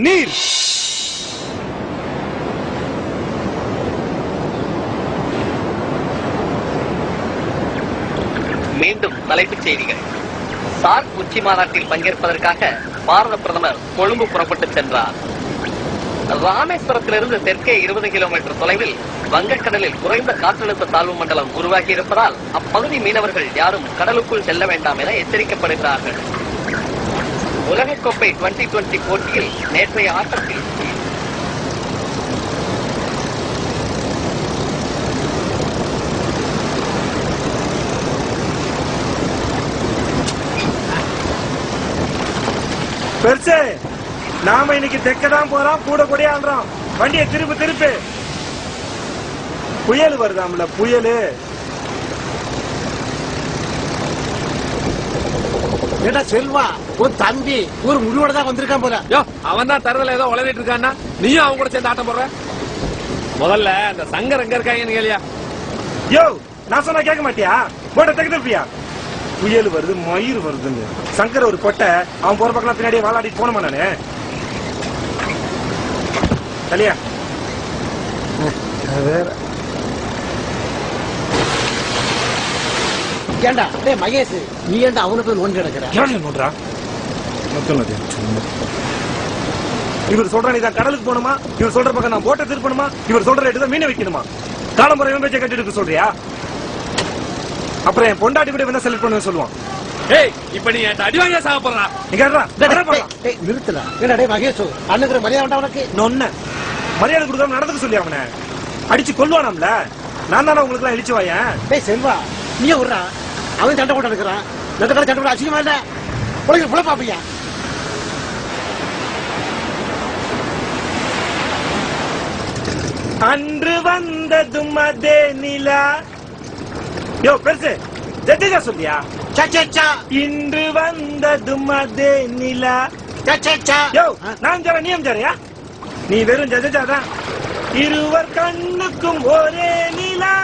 நீர். மீண்டும் தலைப்புச் செய்திகள். சார்க் உச்சி மாநாட்டில் பங்கேற்பதற்காக பாரத பிரதமர் கொழும்பு புறப்பட்டு சென்றார். ராமேஸ்வரத்திலிருந்து தெற்கே 20 கிலோமீட்டர் தொலைவில் வங்கக்கடலில் குறைந்த காற்றழுத்த தாழ்வு மண்டலம் உருவாகி இருப்பதால் அப்பகுதி மீனவர்கள் யாரும் கடலுக்குள் செல்ல வேண்டாம் என எச்சரிக்கப்படுகிறார்கள். உலகக்கோப்பை 2020 போட்டியில் நேற்றைய ஆட்டத்தில் பெருசு நாம இன்னைக்கு தெக்கதான் போறோம், கூட கூட ஆடுறோம். வண்டியை திருப்பு. புயல் வருதாம்ல, புயலு. ஏடா செல்வா, உன் தம்பி ஒரு முடிவோட தான் வந்திருக்கான் போல. அவன் தான் தரதுல ஏதோ உளறிட்டு இருக்கான்னா நீயும் அவன் கூட சேர்ந்து ஆட்டம் போடுற. முதல்ல அந்த சங்கர் எங்க இருக்காங்கன்னு கேளியா? யோ, நான் சொன்னா கேட்க மாட்டியா? போட்ட தெக்க திருப்பியா? புயல் வருது, மயிர் வருதுன்னு சங்கர் ஒரு கொட்டை. அவன் போற பக்கம் பின்னாடியே வாழாடிட்டு போனமா நானு. சரியா? வேற ஏண்டா டேய் மகேஷ், நீ ஏண்டா அவனுக்கு போய் நோண்டி கிடக்குற? நோன்றா இவர் சொல்ற நீதான் கடலுக்கு போகணுமா? இவர் சொல்ற பக்கம் நான் போட்டை திருப்பணுமா? இவர் சொல்ற ரேட்டு தான் மீனை வைக்கணுமா? காலம்புற இவன் பேச்சை கட்டிட்டு சொல்றியா? அப்புறம் என் பொண்டாட்டி கூட என்ன செலக்ட் பண்ணுவேன் சொல்லுவான். ஏய், இப்ப நீ அடி வாங்கியா சாக போறா? நிறுத்தல. ஏடா டேய் மகேஷ், அண்ணுக்குற மரியாதை வேண்டாம் உனக்கு? நொன்ன மரியாதை கொடுக்காம நடந்துக்க சொல்லி அவனை அடிச்சு கொல்லுவானாம்ல. நான் தானே உங்களுக்கு எல்லாம் இழிச்சு வாயேன். டேய் செல்வா, நீயே விடுறா. அவன் சண்டை போட்டு இருக்கிறான். நெட்ட சண்டை போட்டு அசிங்கமா இல்ல? உலக புல பாப்பியா? அன்று வந்ததும் அதே நிலா. யோ பெருசு, ஜட்ஜா சொல்லியா? இன்று வந்ததும் அதே நிலா. யோ, நான் ஜர நீயும் ஜரையா? நீ வெறும் ஜட்ஜா தான். இருவர் கண்ணுக்கும் ஒரே நிலா,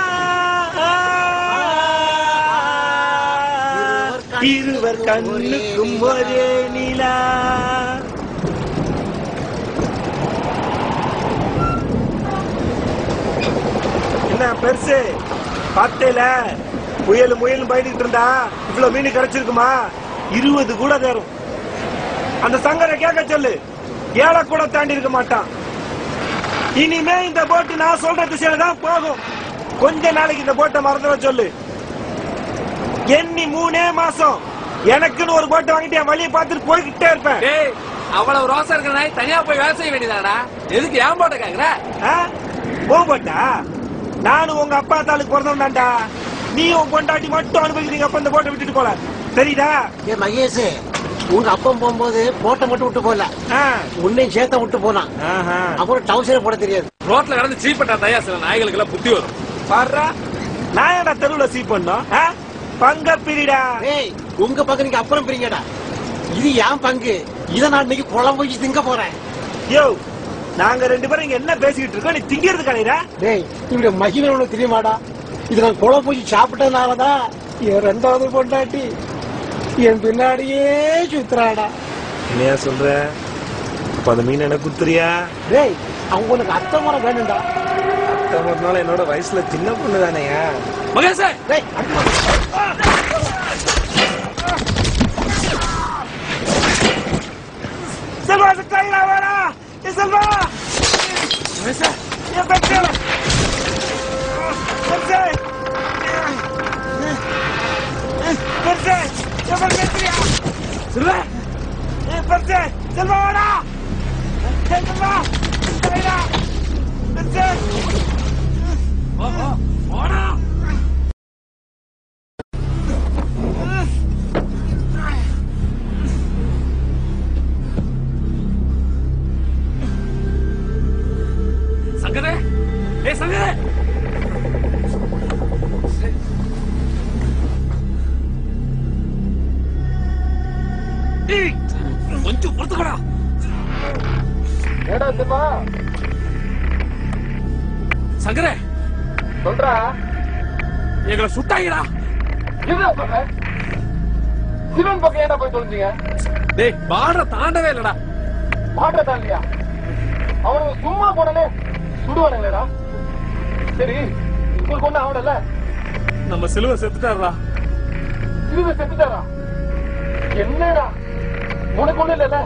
இருவர் கண்ணுக்கும் ஒரே நிலா. என்ன பெருசு பார்த்தேல, முயலும் பயந்துட்டு இருந்தா இவ்வளவு மீன் கிடைச்சிருக்குமா? 20 கூட தேரும். அந்த சங்கரை கேட்க சொல்லு, 7 கூட தாண்டி இருக்க மாட்டான். இனிமே இந்த போட்டு நான் சொல்ற திசையில தான் போகும். கொஞ்ச நாளைக்கு இந்த போட்டை மறந்துட சொல்லு. எண்ணி 3 மாசம் எனக்குன்னு ஒரு போட்டை வாங்கிட்டு என் வழியை பார்த்துட்டு போய்கிட்டே இருப்பேன். அவ்வளவு ரோசா இருக்கிற நாய் தனியா போய் வேலை செய்ய வேண்டியதாடா. எதுக்கு ஏன் போட்ட கேக்குற? போட்டா நானும் உங்க அப்பா தாளுக்கு பிறந்தவன் தான்டா. நீ உன் பொண்டாட்டி மட்டும் அனுபவிக்கிறீங்க. அப்ப இந்த போட்டை விட்டுட்டு போல, தெரியுதா? ஏ மகேஷ், உங்க அப்பம் போகும்போது போட்டை மட்டும் விட்டு போல, உன்னையும் சேர்த்த விட்டு போனான். அப்புறம் டவுசரே போட தெரியாது. ரோட்ல கடந்து சீப் பண்ணா தயா சில நாய்களுக்கு எல்லாம் புத்தி வரும். பாடுறா, நான் ஏடா தெருவுல சீப் பண்ணோம்? பங்க பிரிடா. ஏய், உங்க பங்கு நீங்க அப்புறம் பிரிங்கடா. இது என் பங்கு. இதை நான் இன்னைக்கு குழம்பு வச்சு திங்க போறேன். யோ, நாங்க 2 பேரும் இங்க என்ன பேசிக்கிட்டு இருக்கோம்? நீ திங்கிறது கிடையாது. டேய், இவருடைய மகிமை உனக்கு தெரியுமாடா? இது நான் குழம்பு வச்சு சாப்பிட்டதுனாலதான் என் 2வது பொண்டாட்டி என் பின்னாடியே சுத்துறாடா. என்ன சொல்ற? அப்ப அந்த மீன் என்ன குத்துறியா? டேய், அவங்க உனக்கு அத்தை முறை வேணும்டா. அத்தை முறைனால என்னோட வயசுல சின்ன பொண்ணு தானேயா? மகேஷ், டேய் செல்வா, கையில வரா. செல்வா, என் பெற்ற சங்கரே, சங்கரே, கொஞ்சம் பொறுத்துக்கடா. சங்கரே, சொல்றா, எங்களை சுட்டாங்கடா. சிவன் பக்கம் ஏடா போய் தொலைஞ்சீங்க? டேய், பாடுற தாண்டவே இல்லடா. பாடுறதா இல்லையா? அவனுக்கு சும்மா போனே சுடுவானுங்களேடா. சரி, ஸ்கூல் கொண்டு அவனல்ல நம்ம சிலுவை செத்துட்டாரா? சிலுவை செத்துட்டாரா? என்னடா உனக்கு ஒண்ணு இல்ல?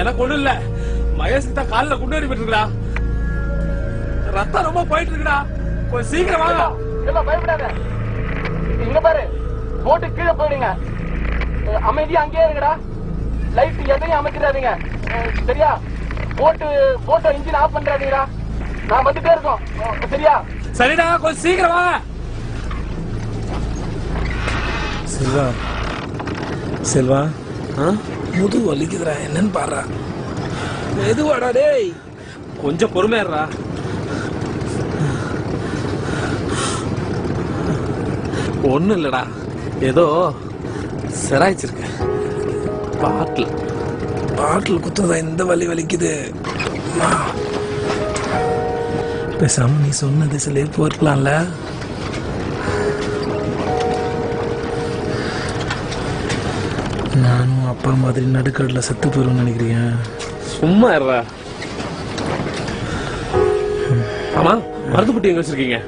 எனக்கு ஒண்ணு இல்ல. மகேஷ் தான் காலில் குண்டு அடிபட்டு இருக்கா. ரத்தம் ரொம்ப போயிட்டு இருக்குடா. கொஞ்சம் சீக்கிரம் வாங்க. எல்லாம் பயப்படாத. இங்க பாரு, போட்டு கீழே போயிடுங்க. அமைதியா அங்கேயே இருங்கடா. லைட் எதையும் அமைச்சிடாதீங்க, சரியா? போட்டு இன்ஜின் ஆஃப் பண்றாதீங்கடா. நான் வந்துட்டே இருக்கோம், சரியா? சரிடா, கொஞ்சம் சீக்கிரம் வாங்க. செல்வா, செல்வா, முது வலிக்குதுடா, என்னன்னு பாடுறா. எதுவாடா டேய்? கொஞ்சம் பொறுமையாடுறா. ஒண்ணும் இல்லடா, ஏதோ சிராய்ச்சிருக்க. பாட்டில் குத்துறதா இந்த வலி வலிக்குது. பேசாம நீ சொன்ன திசையிலே போயிருக்கலாம்ல. நானும் அப்பா மாதிரி நடுக்கடல செத்து போயிருன்னு நினைக்கிறேன். சும்மா இருடா. ஆமா, மருந்து புட்டி எங்க வச்சிருக்கீங்க?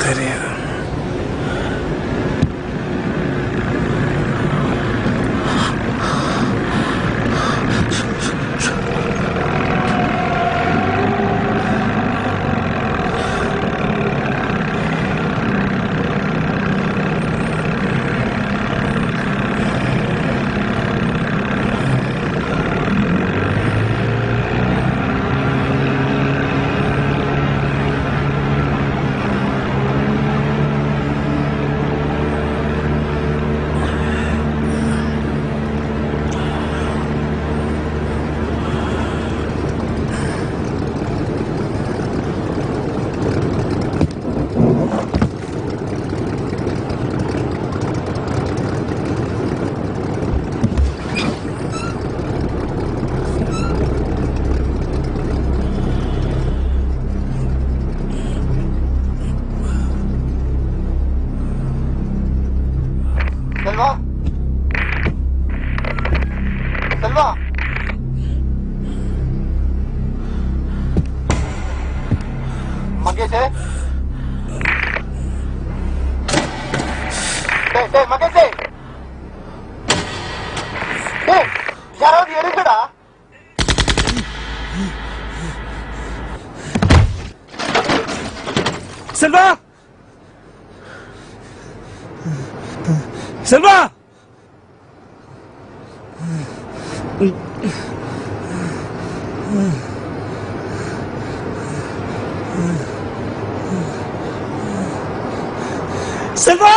தெரியாது. யாராவது எடுங்கடா. செல்வா, செல்வா, செல்வா.